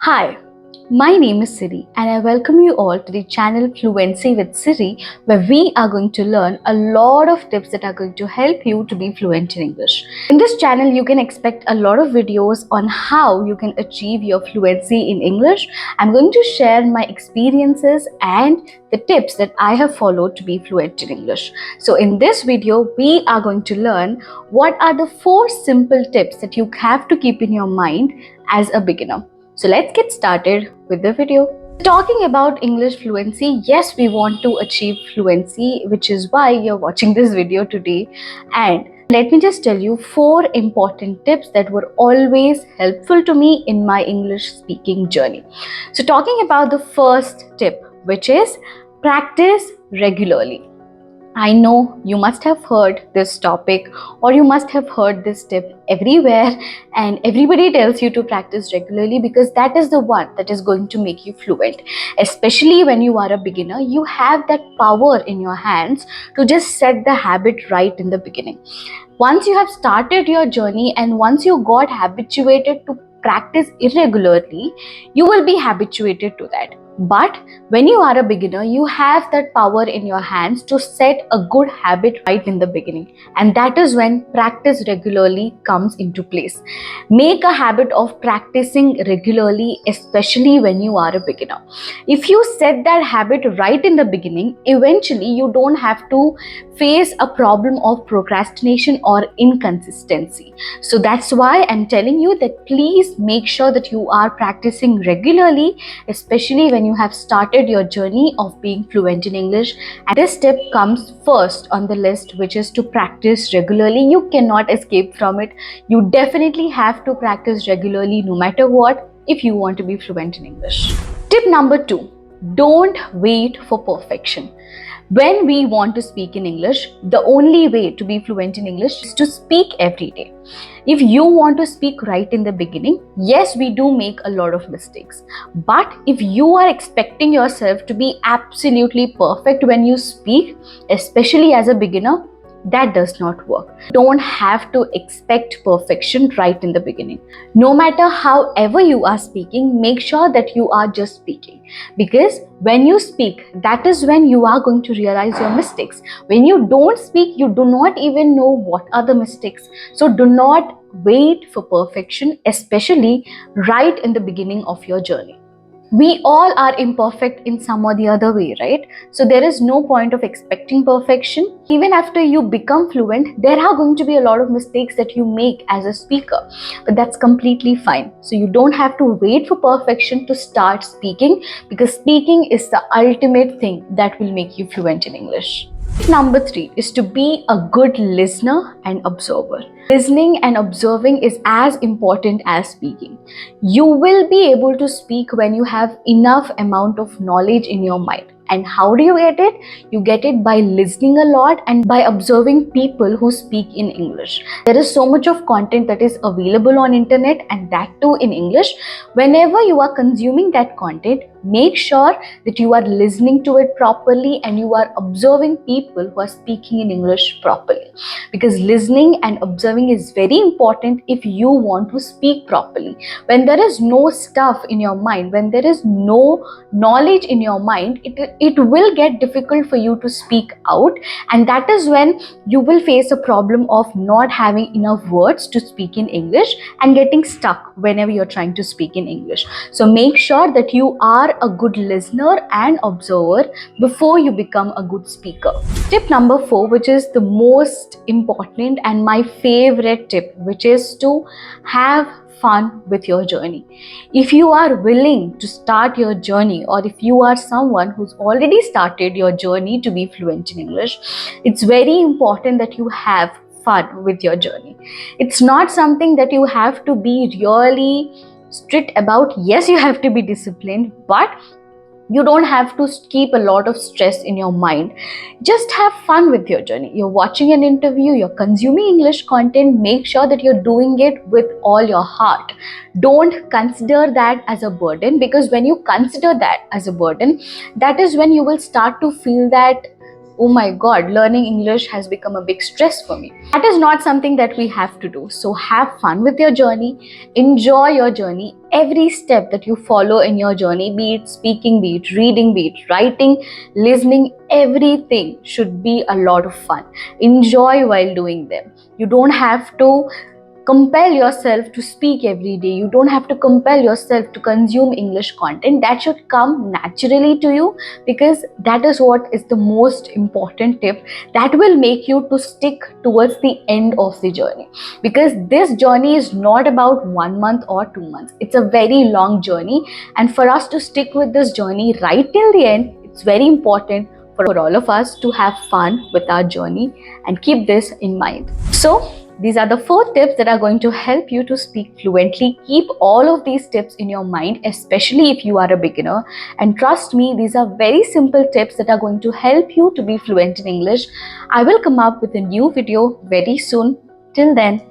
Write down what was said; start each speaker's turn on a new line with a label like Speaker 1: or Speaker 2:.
Speaker 1: Hi, my name is Sivi and I welcome you all to the channel Fluency with Siri, where we are going to learn a lot of tips that are going to help you to be fluent in English. In this channel, you can expect a lot of videos on how you can achieve your fluency in English. I'm going to share my experiences and the tips that I have followed to be fluent in English. So in this video, we are going to learn what are the 4 simple tips that you have to keep in your mind as a beginner. So let's get started with the video. Talking about English fluency, yes, we want to achieve fluency, which is why you're watching this video today. And let me just tell you 4 important tips that were always helpful to me in my English speaking journey. So talking about the first tip, which is practice regularly. I know you must have heard this topic or you must have heard this tip everywhere, and everybody tells you to practice regularly because that is the one that is going to make you fluent. Especially when you are a beginner, you have that power in your hands to just set the habit right in the beginning. Once you have started your journey and once you got habituated to practice irregularly, you will be habituated to that. But when you are a beginner, you have that power in your hands to set a good habit right in the beginning. And that is when practice regularly comes into place. Make a habit of practicing regularly, especially when you are a beginner. If you set that habit right in the beginning, eventually you don't have to face a problem of procrastination or inconsistency. So that's why I'm telling you that please make sure that you are practicing regularly, especially when you have started your journey of being fluent in English. And this step comes first on the list, which is to practice regularly. You cannot escape from it. You definitely have to practice regularly no matter what if you want to be fluent in English. Tip number 2, don't wait for perfection. When we want to speak in English, the only way to be fluent in English is to speak every day. If you want to speak right in the beginning, yes, we do make a lot of mistakes. But if you are expecting yourself to be absolutely perfect when you speak, especially as a beginner, that does not work. Don't have to expect perfection right in the beginning. No matter however you are speaking, make sure that you are just speaking. Because when you speak, that is when you are going to realize your mistakes. When you don't speak, you do not even know what are the mistakes. So do not wait for perfection, especially right in the beginning of your journey. We all are imperfect in some or the other way, right? So there is no point of expecting perfection. Even after you become fluent, there are going to be a lot of mistakes that you make as a speaker, but that's completely fine. So you don't have to wait for perfection to start speaking, because speaking is the ultimate thing that will make you fluent in English. Number 3 is to be a good listener and observer. Listening and observing is as important as speaking. You will be able to speak when you have enough amount of knowledge in your mind. And how do you get it? You get it by listening a lot and by observing people who speak in English. There is so much of content that is available on internet, and that too in English. Whenever you are consuming that content, make sure that you are listening to it properly and you are observing people who are speaking in English properly. Because listening and observing is very important if you want to speak properly. When there is no stuff in your mind, when there is no knowledge in your mind, it will get difficult for you to speak out, and that is when you will face a problem of not having enough words to speak in English and getting stuck whenever you're trying to speak in English. So make sure that you are a good listener and observer before you become a good speaker. Tip number 4, which is the most important and my favorite tip, which is to have fun with your journey. If you are willing to start your journey, or if you are someone who's already started your journey to be fluent in English, it's very important that you have fun with your journey. It's not something that you have to be really strict about. Yes, you have to be disciplined, but you don't have to keep a lot of stress in your mind. Just have fun with your journey. You're watching an interview, you're consuming English content, make sure that you're doing it with all your heart. Don't consider that as a burden, because when you consider that as a burden, that is when you will start to feel that oh my god, learning English has become a big stress for me. That is not something that we have to do. So have fun with your journey, enjoy your journey. Every step that you follow in your journey, be it speaking, be it reading, be it writing, listening, everything should be a lot of fun. Enjoy while doing them. You don't have to compel yourself to speak every day. You don't have to compel yourself to consume English content. That should come naturally to you, because that is what is the most important tip that will make you to stick towards the end of the journey. Because this journey is not about 1 month or 2 months. It's a very long journey, and for us to stick with this journey right till the end, it's very important for all of us to have fun with our journey and keep this in mind. So these are the 4 tips that are going to help you to speak fluently. Keep all of these tips in your mind, especially if you are a beginner. And trust me, these are very simple tips that are going to help you to be fluent in English. I will come up with a new video very soon. Till then,